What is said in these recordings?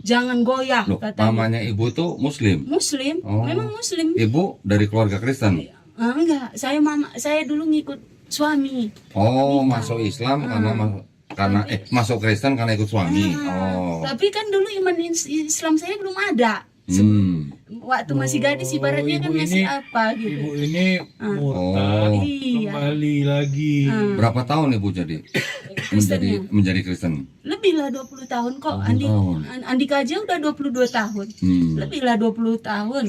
jangan goyah Loh, katanya. mamanya ibu tuh Muslim? Muslim, Oh. memang Muslim. Ibu dari keluarga Kristen? Enggak, saya dulu ngikut suami. Oh, masuk Islam karena masuk Kristen karena ikut suami. Oh. Tapi kan dulu iman Islam saya belum ada. Waktu masih gadis ibaratnya kan ibu masih ini- apa gitu. Ibu ini murtad, Oh. Iya. kembali lagi. Berapa tahun ibu jadi menjadi Kristen? Lebih lah 20 tahun kok. 20 tahun. Andika aja udah 22 tahun. Lebih lah 20 tahun.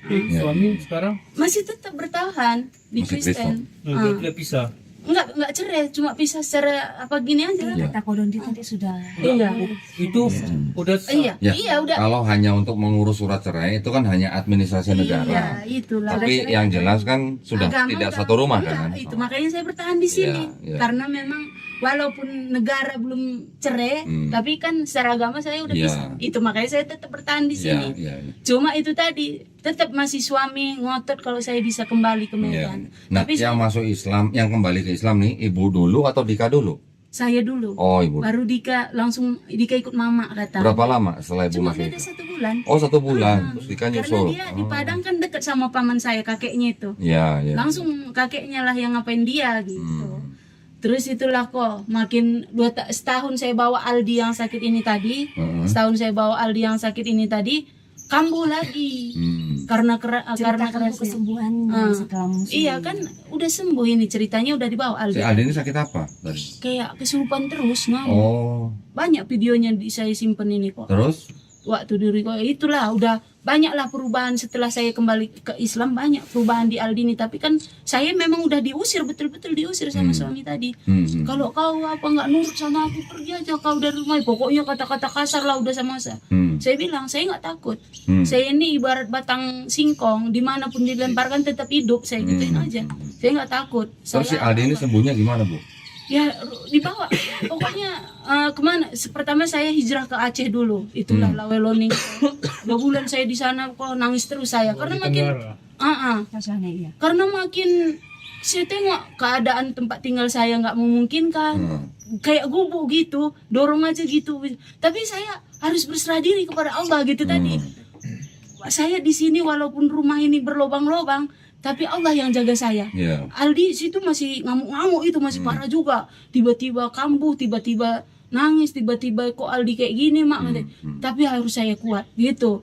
Suami sekarang Masih tetap bertahan di Masih Kristen. tidak pisah. Enggak cerai, cuma pisah secara apa gini aja. Iya. Kata Kodondi tadi sudah. Iya. Itu udah sah. Iya, Ya, iya udah. kalau hanya untuk mengurus surat cerai itu kan hanya administrasi negara. Iya, itulah. Tapi yang jelas kan sudah Agama tidak udah- satu rumah iya, kan? Itu makanya saya bertahan di sini. Iya. Karena memang walaupun negara belum cerai, tapi kan secara agama saya udah Iya. bisa. Itu makanya saya tetap bertahan di Iya, sini. iya. Cuma itu tadi tetap masih suami ngotot kalau saya bisa kembali ke Iya. Medan. Nah, Tapi yang masuk Islam, yang kembali ke Islam nih, ibu dulu atau Dika dulu? saya dulu. Oh, ibu. Baru Dika ikut mama kata. Berapa lama setelah ibu Cuma masuk? beda 1 bulan. Oh, 1 bulan. Terus Dika Karena nyusul. dia di Padang kan dekat sama paman saya, kakeknya itu. Iya, iya. Langsung kakeknya lah yang ngapain dia gitu. Terus itulah kok makin setahun saya bawa Aldi yang sakit ini tadi. Setahun saya bawa Aldi yang sakit ini tadi, kambuh lagi. Karena Ceritakan kerasnya. kesembuhan setelah musim. Iya kan udah sembuh ini ceritanya udah dibawa Si Aldi. Aldi ini sakit apa tadi? Kayak kesurupan terus ngamuk. Oh, Banyak videonya saya simpen ini kok. terus? Waktu diri kok itulah udah banyaklah perubahan setelah saya kembali ke Islam, banyak perubahan di Aldini. Tapi kan saya memang udah diusir, betul-betul diusir sama suami tadi. Kalau kau apa nggak nurut sama aku, pergi aja kau dari rumah. Pokoknya kata-kata kasar lah udah sama saya. Saya bilang saya nggak takut. Saya ini ibarat batang singkong, dimanapun dilemparkan tetap hidup. Saya gituin aja. Saya nggak takut. Terus si Saya Aldi ini sembuhnya gimana, Bu? ya dibawa. Pokoknya kemana? Pertama saya hijrah ke Aceh dulu. Itulah Laweloning. 2 bulan saya di sana kok nangis terus saya karena makin Rasanya iya. karena makin saya tengok keadaan tempat tinggal saya nggak memungkinkan. Kayak gubuk gitu, dorong aja gitu. Tapi saya harus berserah diri kepada Allah gitu tadi. Saya di sini walaupun rumah ini berlobang-lobang, tapi Allah yang jaga saya. Iya. Aldi situ masih ngamuk-ngamuk, itu masih parah juga. Tiba-tiba kambuh, tiba-tiba nangis, tiba-tiba kok Aldi kayak gini mak. Tapi harus saya kuat gitu.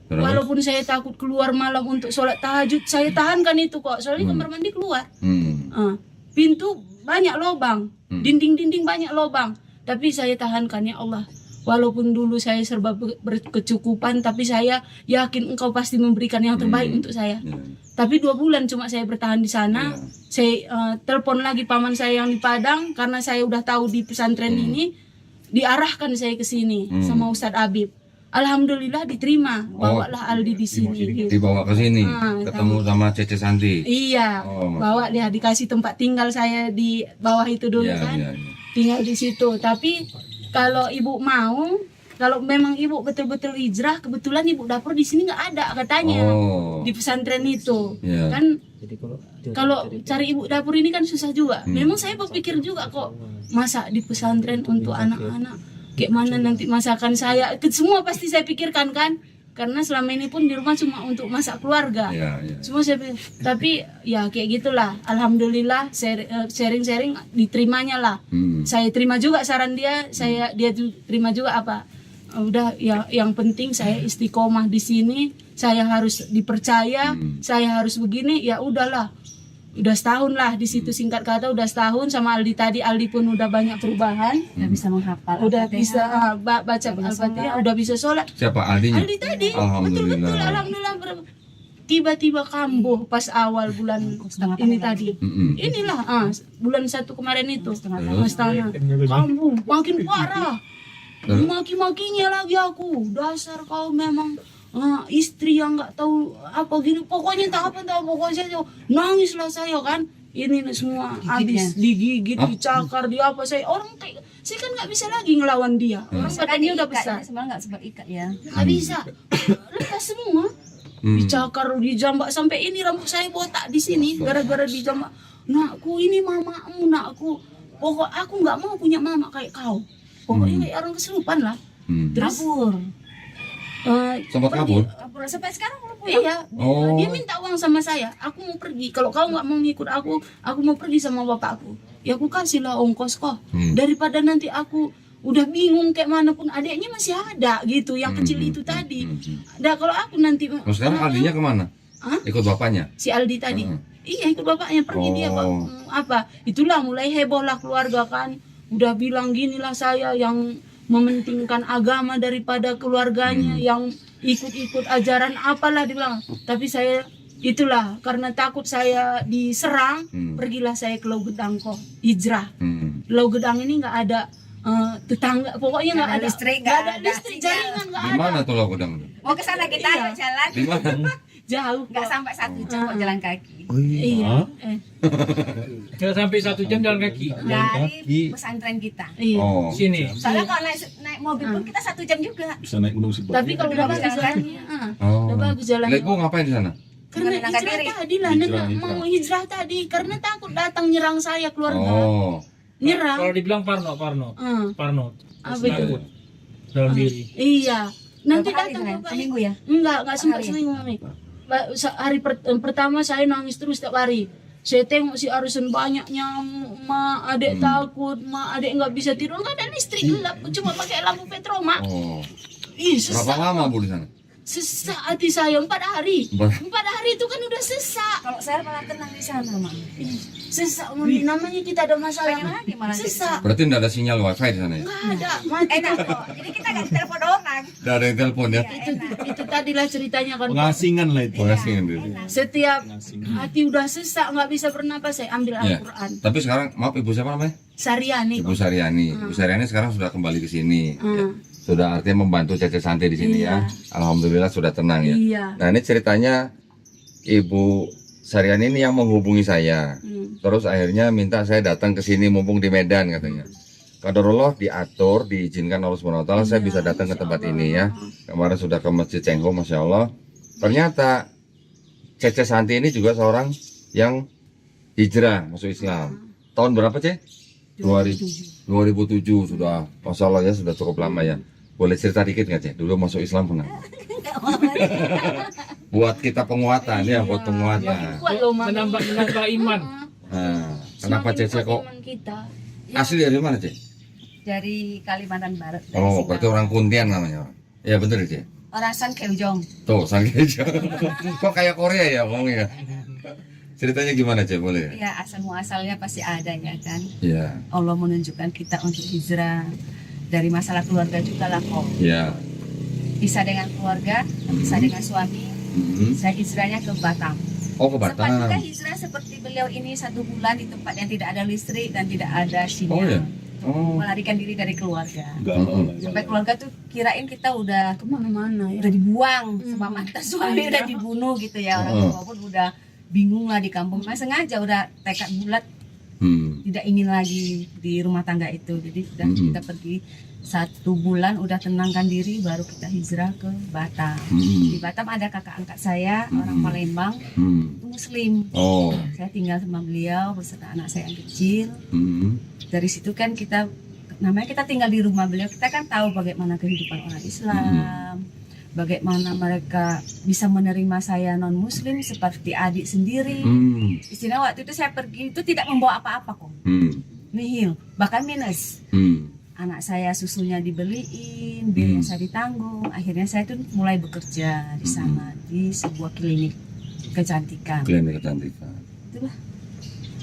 Terus? Walaupun saya takut keluar malam untuk sholat tahajud, saya tahankan itu kok. Soalnya kamar mandi keluar. Pintu banyak lobang, dinding-dinding banyak lobang. Tapi saya tahankan ya Allah. Walaupun dulu saya serba berkecukupan, tapi saya yakin Engkau pasti memberikan yang terbaik untuk saya. Tapi 2 bulan cuma saya bertahan di sana. Saya telepon lagi paman saya yang di Padang karena saya udah tahu di pesantren ini, diarahkan saya ke sini sama Ustadz Abib. Alhamdulillah diterima, bawalah Aldi di sini. Gitu. Dibawa ke sini, ketemu sama Cece Santi. Iya, bawa dia dikasih tempat tinggal saya di bawah itu dulu kan, tinggal di situ. Tapi kalau ibu mau, kalau memang ibu betul-betul hijrah, kebetulan ibu dapur di sini nggak ada katanya di pesantren itu, kan. Kalau cari ibu dapur ini kan susah juga. Memang saya berpikir juga kok masak di pesantren untuk anak-anak, kayak mana nanti masakan saya, semua pasti saya pikirkan kan. Karena selama ini pun di rumah cuma untuk masak keluarga. Semua saya pikir. Tapi ya kayak gitulah. Alhamdulillah sharing-sharing diterimanya lah. Saya terima juga saran dia, dia terima juga apa. Udah ya yang penting saya istiqomah di sini, saya harus dipercaya, saya harus begini, ya udahlah. Udah setahun lah di situ, singkat kata udah setahun sama Aldi tadi. Aldi pun udah banyak perubahan. Udah bisa menghafal. Udah bisa baca Al-Fatihah, udah bisa sholat. Siapa Aldinya? Aldi tadi, Alhamdulillah. betul-betul alhamdulillah. Tiba-tiba kambuh pas awal bulan ini tadi. Inilah bulan 1 kemarin itu. Setengah. Kambuh, makin parah. Maki-makinya lagi aku. Dasar kau memang istri yang nggak tahu apa gini. Pokoknya tak apa, pokoknya saya nangislah saya kan. Ini semua habis digigit, dicakar, di apa saya kan nggak bisa lagi ngelawan dia. Orang badannya udah besar. Sebenarnya nggak sempat ikat ya. Nggak bisa, lepas semua. Dicakar, dijambak sampai ini rambut saya botak di sini gara-gara dijambak. Nakku, ini mamamu nakku. Pokok aku nggak mau punya mama kayak kau. Pokoknya kayak orang kesurupan lah. Terus Kabur. Sempat pergi. kabur? Kabur sampai sekarang belum pulang. Iya, Oh. dia minta uang sama saya. Aku mau pergi. Kalau kau nggak mau ngikut aku mau pergi sama bapakku. Ya aku kasihlah ongkos kok. Daripada nanti aku udah bingung kayak mana pun, adiknya masih ada gitu, yang kecil itu tadi. Nah kalau aku nanti Terus sekarang Aldinya kemana? Hah? Ikut bapaknya? si Aldi tadi, iya ikut bapaknya pergi dia Pak. Apa? Itulah mulai heboh lah keluarga kan. Udah bilang ginilah saya yang mementingkan agama daripada keluarganya, yang ikut-ikut ajaran apalah dibilang. Tapi saya itulah karena takut saya diserang, pergilah saya ke Lau Gedang kok, hijrah. Lau Gedang ini nggak ada tetangga, pokoknya nggak ada listrik, nggak ada nggak ada listrik, sinyal. jaringan nggak Di ada. mana tuh Laugedang? Mau ke sana kita ayo jalan. Di mana? Jauh Nggak kok. sampai 1 jam kok jalan kaki. Iya. Nggak sampai 1 jam jalan kaki. Dari pesantren kita. Iya. Oh. Sini. Soalnya kalau naik mobil pun kita 1 jam juga. Bisa naik gunung Sibat. Tapi kalau udah Udah bagus jalan. jalannya, Oh. udah bagus jalannya. Lek, Bu ngapain di sana? Karena Menenangkan hijrah diri. tadi lah, mau hijrah tadi karena takut datang nyerang saya keluarga. Oh. Nyerang. Kalau dibilang Parno. Parno. Apa itu? Takut dalam diri. Iya. Nanti Berapa hari datang Sayang? Bapak. Seminggu ya? Enggak sempat hari ya? seminggu Mami. Hari pertama saya nangis terus setiap hari. Saya tengok si Arisen banyak nyamuk, ma adek takut, ma adek nggak bisa tidur, nggak ada listrik gelap, cuma pakai lampu petroma. Oh. Ih, Berapa sesak, lama Bu di sana? sesak hati saya 4 hari. 4 hari itu kan udah sesak. Kalau saya malah tenang di sana, Mak. Ih, sesak Mami, namanya kita ada masalah. Pengen lagi malah Sesak. Berarti nggak ada sinyal wifi di sana ya? Nggak ada, mati. Enak kok. Jadi kita nggak telepon orang. Nggak ada yang telepon ya? Itu tadilah ceritanya kan. Pengasingan lah itu. Pengasingan dulu. Setiap hati udah sesak nggak bisa bernapas, saya ambil Ya. Al-Quran. Tapi sekarang maaf Ibu siapa namanya? Sariani. Ibu Saryani. Ibu Saryani sekarang sudah kembali ke sini. Ya. Hmm. Sudah artinya membantu Cece Santi di sini ya. Alhamdulillah sudah tenang ya. Iya. Nah ini ceritanya Ibu Saryani ini yang menghubungi saya. Terus akhirnya minta saya datang ke sini mumpung di Medan katanya. Qadarullah diatur, diizinkan Allah SWT, saya bisa datang ke tempat ini ya. Kemarin sudah ke Masjid Cengho, Masya Allah. Ternyata Cece Santi ini juga seorang yang hijrah masuk Islam. Tahun berapa Cek? 2007 sudah, Masya Allah ya, sudah cukup lama ya. Boleh cerita dikit nggak Cek? Dulu masuk Islam pernah? Buat kita penguatan ya, buat penguatan. Kuat loh, Mami. Menambah iman. Nah, kenapa Semakin Cece kuat kok iman kita. asli dari mana Cek? Dari Kalimantan Barat. dari Oh, Singapura. berarti orang Kuntian namanya. Ya bener Cek. Orang San Keujong. Tuh, Sanggeja. Kok kayak Korea ya ngomongnya? Ceritanya gimana Cek? Boleh? Ya asal muasalnya pasti ada ya kan. Iya. Allah menunjukkan kita untuk hijrah dari masalah keluarga juga lah kok. Iya. Bisa dengan keluarga, bisa dengan suami. Saya hijrahnya ke Batam. Oh, ke Sempat juga Batam. hijrah seperti beliau ini 1 bulan di tempat yang tidak ada listrik dan tidak ada Oh sinyal. ya. Oh. Melarikan diri dari keluarga. Galau lah. Sampai keluarga tuh kirain kita udah Kemana-mana ya. dibuang sama mantan suami udah dibunuh gitu ya. Orang tua pun udah bingung lah di kampung. Nah, sengaja udah tekad bulat tidak ingin lagi di rumah tangga itu. Jadi udah kita pergi 1 bulan udah tenangkan diri baru kita hijrah ke Batam. Di Batam ada kakak angkat saya orang Palembang itu Muslim. Oh. Saya tinggal sama beliau beserta anak saya yang kecil. Dari situ kan kita namanya kita tinggal di rumah beliau, kita kan tahu bagaimana kehidupan orang Islam, bagaimana mereka bisa menerima saya non Muslim seperti adik sendiri. Istilah waktu itu saya pergi itu tidak membawa apa-apa kok, nihil, bahkan minus. Anak saya susunya dibeliin, biaya saya ditanggung. Akhirnya saya tuh mulai bekerja di sana di sebuah klinik kecantikan. Klinik kecantikan. Itulah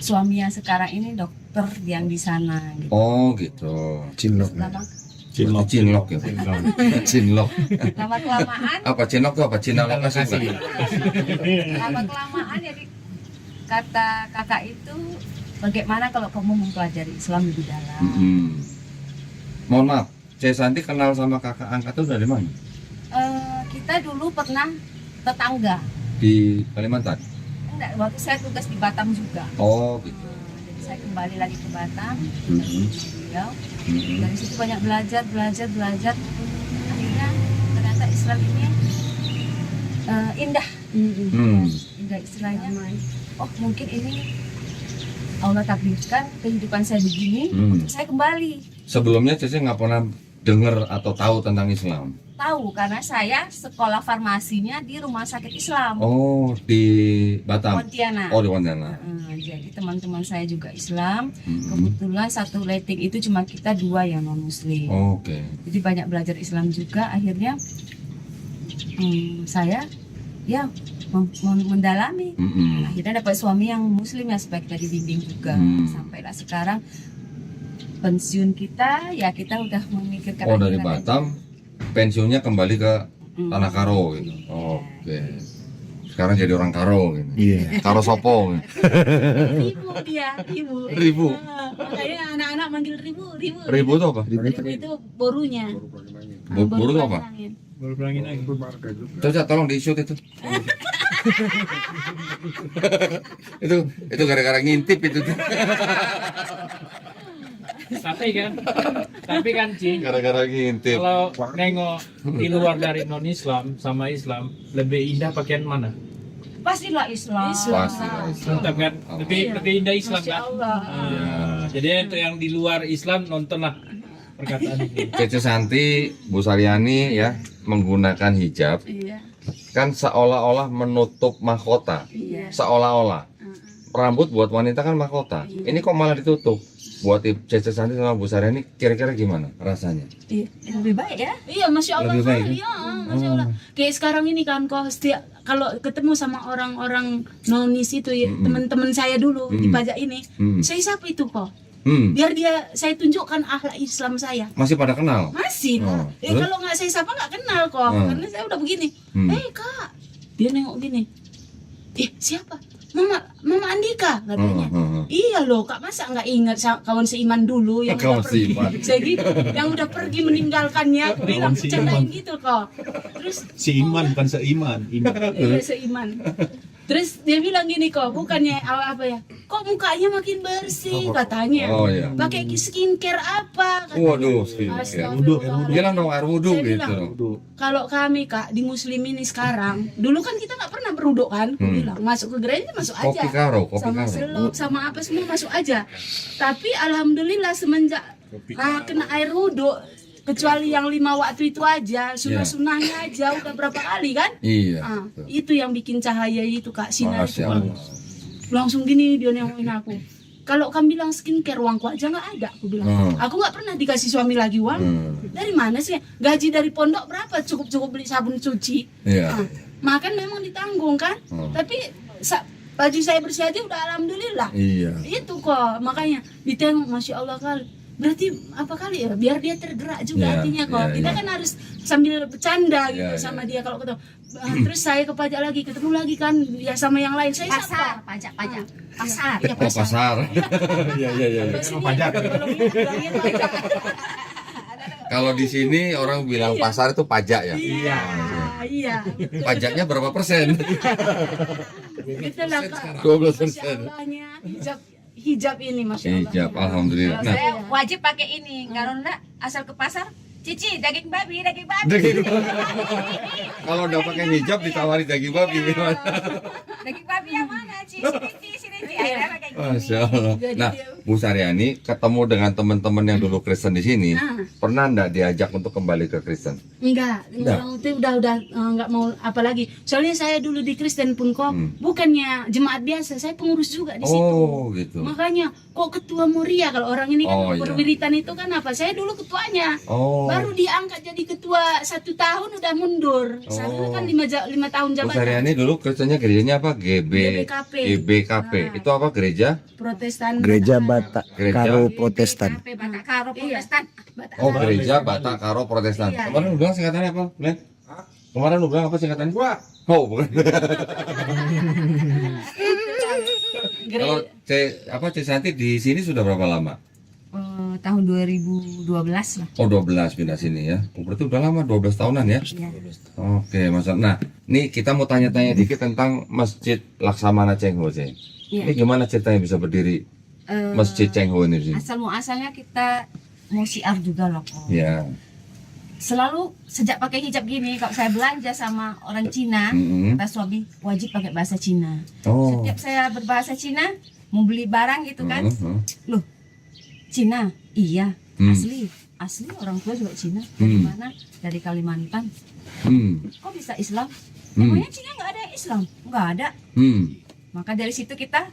suaminya sekarang ini dokter yang di sana. Gitu. Oh gitu. Cinlok. Lama, Cinlok ya. Cinlok. lama kelamaan, Apa cinlok tuh apa? Cina lokasi. lama kelamaan jadi kata kakak itu bagaimana kalau kamu mempelajari Islam lebih dalam. Mohon maaf, Cece Santi kenal sama kakak angkat tuh dari mana? Kita dulu pernah tetangga. Di Kalimantan. Enggak, waktu saya tugas di Batam juga. Oh gitu. Jadi saya kembali lagi ke Batam. Beliau. Dari situ banyak belajar. Akhirnya ternyata Islam ini indah. Indah istilahnya. Oh mungkin ini Allah takdirkan kehidupan saya begini untuk saya kembali. Sebelumnya Cece nggak pernah dengar atau tahu tentang Islam. tahu karena saya sekolah farmasinya di rumah sakit Islam Oh, di Batam. Pontianak. Oh, di Pontianak. Jadi teman-teman saya juga Islam. Mm-mm. Kebetulan satu letting itu cuma kita 2 yang non Muslim. Oke. Jadi banyak belajar Islam juga. Akhirnya saya ya mendalami. Mm-mm. Akhirnya dapat suami yang Muslim ya supaya kita dibimbing juga. Sampailah sekarang pensiun kita ya kita udah memikirkan. Oh, dari akhirat Batam pensiunnya kembali ke Tanah Karo gitu. Iya. Oke. Sekarang jadi orang Karo gitu. Iya. Karo Sopo. Gitu. Ribu dia, ribu. Ribu. Makanya anak-anak manggil ribu. Ribu itu apa? Ribu itu borunya. Buru itu apa? angin. Baru pelangin lagi. Coba tolong di shoot itu. itu gara-gara ngintip itu. Tapi kan Ci, Gara-gara ngintip. kalau nengok di luar dari non Islam sama Islam, lebih indah pakaian mana? Pastilah Islam. Pasti lah, Islam. Mantap kan? Lebih indah Islam Masya kan? Allah. Jadi untuk yang di luar Islam nontonlah perkataan ini. Cece Santi, Bu Saryani ya menggunakan hijab Iya, kan seolah-olah menutup mahkota. iya. Seolah-olah. Rambut buat wanita kan mahkota. Ini kok malah ditutup. Buat Cece Santi sama Bu Saryani kira-kira gimana rasanya? Iya. Lebih baik ya. Iya, masya Allah. Lebih baik, Iya, masya Allah. Kayak sekarang ini kan, kok setiap kalau ketemu sama orang-orang nonis itu, ya, teman-teman saya dulu di pajak ini, saya sapa itu kok. Biar dia saya tunjukkan akhlak Islam saya. Masih pada kenal? Masih. Oh, terus? Kalau nggak saya sapa nggak kenal kok, karena saya udah begini. Kak, dia nengok gini. Siapa? Mama Andika katanya. Iya loh kak, masa nggak ingat kawan seiman dulu yang Kawan udah pergi. seiman. Saya gitu, yang udah pergi meninggalkannya. Aku bilang bercandain gitu kok. Terus Si Iman bukan seiman. Iman. iya seiman. Terus dia bilang gini kok, bukannya apa ya? Kok mukanya makin bersih katanya. Oh iya. Pakai skincare apa? Katanya. Waduh, skincare. Astagfirullahaladzim. Bilang dong air wudhu Saya gitu. bilang, kalau kami kak di muslim ini sekarang, dulu kan kita nggak pernah berwuduk kan, aku bilang masuk ke gereja masuk aja, Kopi karo, kopi sama karo. selop sama apa semua masuk aja. Tapi alhamdulillah semenjak kena air wuduk, kecuali yang 5 waktu itu aja, sunah-sunahnya aja udah berapa kali kan? Iya. Itu yang bikin cahaya itu kak sinar itu. Masya Allah. Langsung gini dia nengokin aku. Kalau kamu bilang skincare, uangku aja nggak ada, aku bilang. Aku nggak pernah dikasih suami lagi uang. Dari mana sih? Gaji dari pondok berapa? Cukup beli sabun cuci. Iya. Makan memang ditanggung kan. Tapi baju saya bersih aja udah alhamdulillah. Iya. Itu kok makanya ditengok, masya Allah kali. Berarti apa kali ya? Biar dia tergerak juga Iya, hatinya kok. iya, Kita iya. kan harus sambil bercanda gitu Iya, sama iya. dia kalau ketemu. Terus saya ke pajak lagi, ketemu lagi kan ya sama yang lain. Saya Pasar, sapa. pajak. Pasar. Iya, Oh, pasar. Iya, iya, iya. Pajak. Bilangnya pajak. Kalau di sini orang bilang pasar itu pajak ya. Iya. Pajaknya berapa persen? Itulah Kak. 12%. Masya Allahnya hijab ini masya Allah. Hijab, alhamdulillah. Kalau Nah, saya wajib pakai ini. Kalau enggak asal ke pasar, Cici daging babi. kalau udah pakai hijab ditawari daging babi gimana? Daging babi yang mana, Ci? Sini, Ci. Akhirnya pakai gini. Masya Allah. Jadi Nah, dia- Bu Saryani ketemu dengan teman-teman yang dulu Kristen di sini, Ah. pernah enggak diajak untuk kembali ke Kristen? Enggak, itu udah enggak mau apalagi. Soalnya saya dulu di Kristen pun kok bukannya jemaat biasa, saya pengurus juga di situ. Oh, gitu. Makanya kok ketua Muria, kalau orang ini kan Oh, iya. perwiritan itu kan apa? Saya dulu ketuanya. Oh. Baru diangkat jadi ketua 1 tahun udah mundur. Saya kan 5 tahun Bu jabatan. Saryani dulu Kristennya gerejanya apa? GBKP. GBKP. Itu apa gereja? Protestan. Gereja Batak Gereja? Karo Protestan. Sampai Batak Karo Protestan. Oh, gereja Batak Karo Protestan. Iya, Kemarin lu bilang singkatannya apa, Len? Kemarin lu bilang apa singkatannya? Oh, bukan. Kalau C Santi di sini sudah berapa lama? Tahun 2012 lah. Oh, 12 pindah sini ya. Oh, berarti udah lama, 12 tahunan ya. Iya. Oke, Mas. Nah, nih kita mau tanya-tanya dikit tentang Masjid Laksamana Cheng Ho, Ceng. Iya. Ini gimana ceritanya bisa berdiri Masjid Cheng Ho ini di sini? Asal muasalnya kita mau siar juga loh kok. Ya. Selalu sejak pakai hijab gini, kalau saya belanja sama orang Cina, kata suami wajib pakai bahasa Cina. Oh. Setiap saya berbahasa Cina, mau beli barang gitu kan, loh Cina, iya asli. asli orang tua juga Cina. Dari mana? Dari Kalimantan. Kok bisa Islam? Emangnya Cina nggak ada yang Islam? Nggak ada. Maka dari situ kita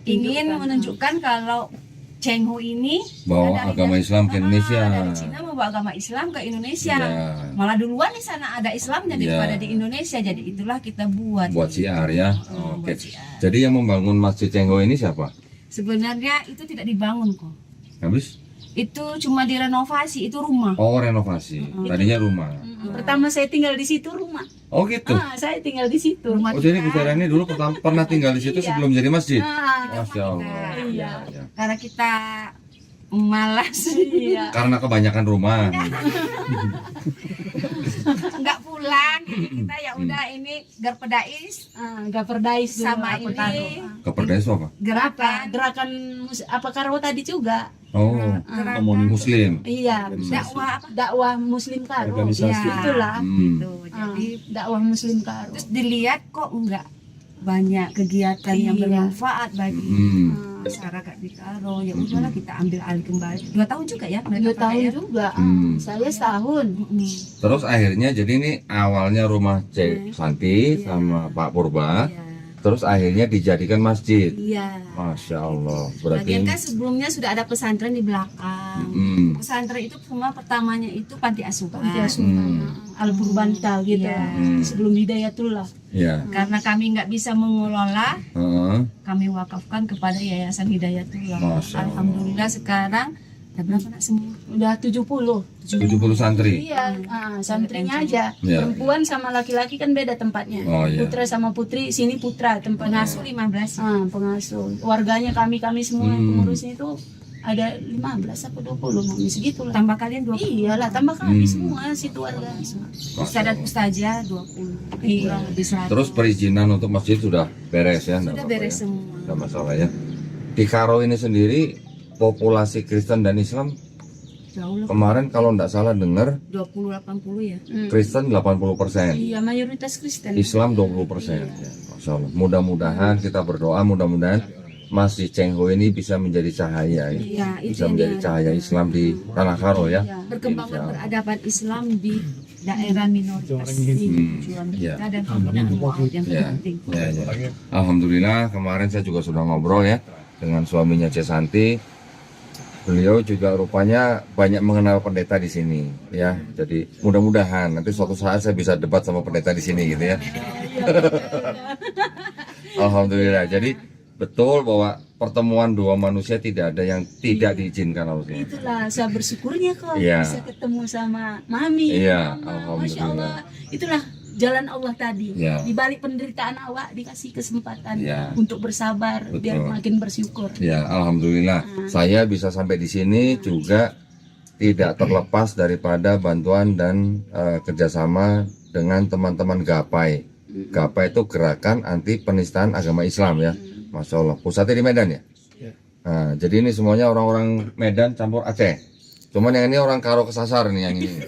ingin menunjukkan kalau Cheng Ho ini bawa agama Islam ke Indonesia. Dari Cina membawa agama Islam ke Indonesia. Ya. Malah duluan di sana ada Islamnya daripada di Indonesia. Jadi itulah kita buat Syiar ya. Oke. buat syiar. Jadi yang membangun Masjid Cheng Ho ini siapa? Sebenarnya itu tidak dibangun kok. Habis? Itu cuma direnovasi, itu rumah. Oh, renovasi. Tadinya rumah. Pertama saya tinggal di situ rumah. Oh gitu. Saya tinggal di situ. Rumah Oh jadi Bu Saryani dulu pernah tinggal di situ sebelum jadi masjid? Ah, Masya Allah. Iya. Ya. Karena kita malas Iya. Karena kebanyakan rumah. nggak pulang, jadi kita ya udah ini gerpedais Gak perdais dulu, sama apa karo. ini Kepercayaan itu apa? gerakan Gerakan apa karo tadi juga. Oh, gerakan Muslim. Iya, dakwah apa dakwah Muslim karo. Organisasi. Ya, itulah. gitu. Jadi Dakwah Muslim karo. terus dilihat kok enggak banyak kegiatan yang Iya. bermanfaat bagi Hmm. masyarakat di Karo. Ya udahlah kita ambil alih kembali. 2 tahun juga ya 2 mereka tahun pakai ya. juga. Saya setahun. Terus akhirnya jadi ini awalnya rumah Cek Santi sama Pak Purba. Iya. Terus akhirnya dijadikan masjid. Iya. Masya Allah. Lagian Berarti kan sebelumnya sudah ada pesantren di belakang. Pesantren itu semua pertamanya itu panti asuhan. Panti asuhan Al Purbanta gitu. Iya. Sebelum Hidayatullah. ya. Karena kami nggak bisa mengelola, Heeh. kami wakafkan kepada Yayasan Hidayatullah. Masya Allah. Alhamdulillah sekarang ada berapa nak semua? Udah 70. 70 santri. Iya, santrinya aja. Iya. Perempuan sama laki-laki kan beda tempatnya. Oh, iya. Putra sama putri, sini putra tempatnya. Pengasuh 15. Pengasuh. Warganya kami semua yang pengurusnya itu ada 15 apa 20 mami segitulah. Tambah kalian 20. Iyalah, tambah kami semua situ warga. Ustaz dan ustazah 20. Kurang lebih 100. Terus perizinan untuk masjid sudah beres ya? Sudah beres semua. Tidak masalah ya. Di Karo ini sendiri populasi Kristen dan Islam Jauh lah. kemarin kalau tidak salah dengar 20-80 ya. Kristen 80%, Iya, mayoritas Kristen. Islam 20%. Ya, Masya Allah. Mudah-mudahan kita berdoa mudah-mudahan Masjid Cheng Ho ini bisa menjadi cahaya ya. Iya, itu Bisa yang menjadi dia- cahaya Islam di Tanah Karo ya. berkembang dan Insya Allah. beradaban Islam di daerah minoritas tujuan Ya. kita dan pembinaan maut yang Ya. penting. Ya, ya. Alhamdulillah kemarin saya juga sudah ngobrol ya dengan suaminya Cek Santi. Beliau juga rupanya banyak mengenal pendeta di sini ya. Jadi mudah-mudahan nanti suatu saat saya bisa debat sama pendeta di sini gitu ya. Alhamdulillah. Jadi betul bahwa pertemuan dua manusia tidak ada yang tidak diizinkan harusnya. Itulah saya bersyukurnya kok Iya. bisa ketemu sama mami. Iya, Mama. Masya Allah. alhamdulillah. Itulah jalan Allah tadi. Iya. Di balik penderitaan awak dikasih kesempatan Iya. untuk bersabar biar Betul. makin bersyukur. Ya, alhamdulillah. Saya bisa sampai di sini juga tidak terlepas daripada bantuan dan kerjasama dengan teman-teman Gapai. Gapai itu gerakan anti penistaan agama Islam ya. Masya Allah. Pusatnya di Medan ya. Nah, jadi ini semuanya orang-orang Medan campur Aceh. Cuman yang ini orang Karo kesasar nih yang ini.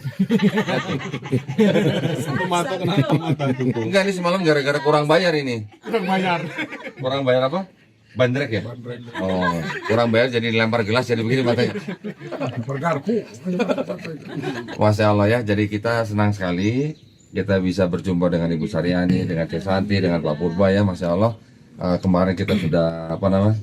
Mata kenapa mata itu? Enggak, ini semalam gara-gara kurang bayar ini. Kurang bayar. Kurang bayar apa? Bandrek ya? Oh, kurang bayar jadi dilempar gelas jadi begini matanya. Bergarpu. Masya Allah ya, jadi kita senang sekali kita bisa berjumpa dengan Ibu Saryani, dengan Cek Santi, dengan Pak Purba ya, Masya Allah. Kemarin kita sudah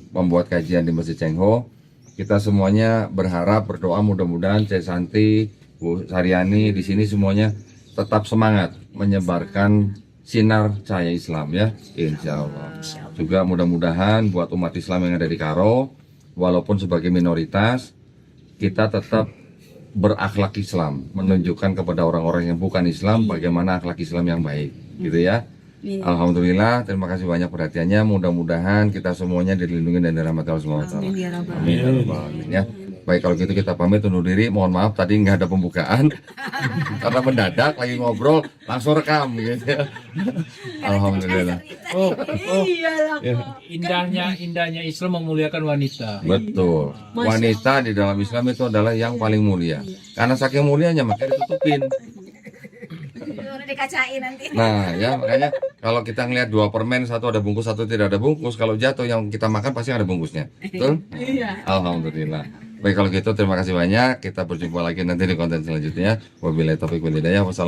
membuat kajian di Masjid Cheng Ho. Kita semuanya berharap berdoa mudah-mudahan Cek Santi, Bu Saryani di sini semuanya tetap semangat menyebarkan sinar cahaya Islam ya, insya Allah. Juga mudah-mudahan buat umat Islam yang ada di Karo, walaupun sebagai minoritas, kita tetap berakhlak Islam, menunjukkan kepada orang-orang yang bukan Islam bagaimana akhlak Islam yang baik, gitu ya. Alhamdulillah, terima kasih banyak perhatiannya. Mudah-mudahan kita semuanya dilindungi dan dirahmati Allah Subhanahu wa taala. Amin ya Rabbal Amin ya Rabbal Alamin, ya. Baik, kalau gitu kita pamit undur diri. Mohon maaf tadi nggak ada pembukaan karena mendadak lagi ngobrol langsung rekam gitu ya. Alhamdulillah. Iyalah kok. Indahnya Islam memuliakan wanita. Betul. Wanita di dalam Islam itu adalah yang paling mulia. Karena saking mulianya makanya ditutupin. Udah dikacain nanti. Nah, ya makanya kalau kita ngelihat 2 permen, satu ada bungkus, satu tidak ada bungkus, kalau jatuh yang kita makan pasti ada bungkusnya. Betul? Iya. Alhamdulillah. Baik kalau gitu terima kasih banyak. Kita berjumpa lagi nanti di konten selanjutnya. Wabillahi taufiq wal hidayah. Wassalamualaikum.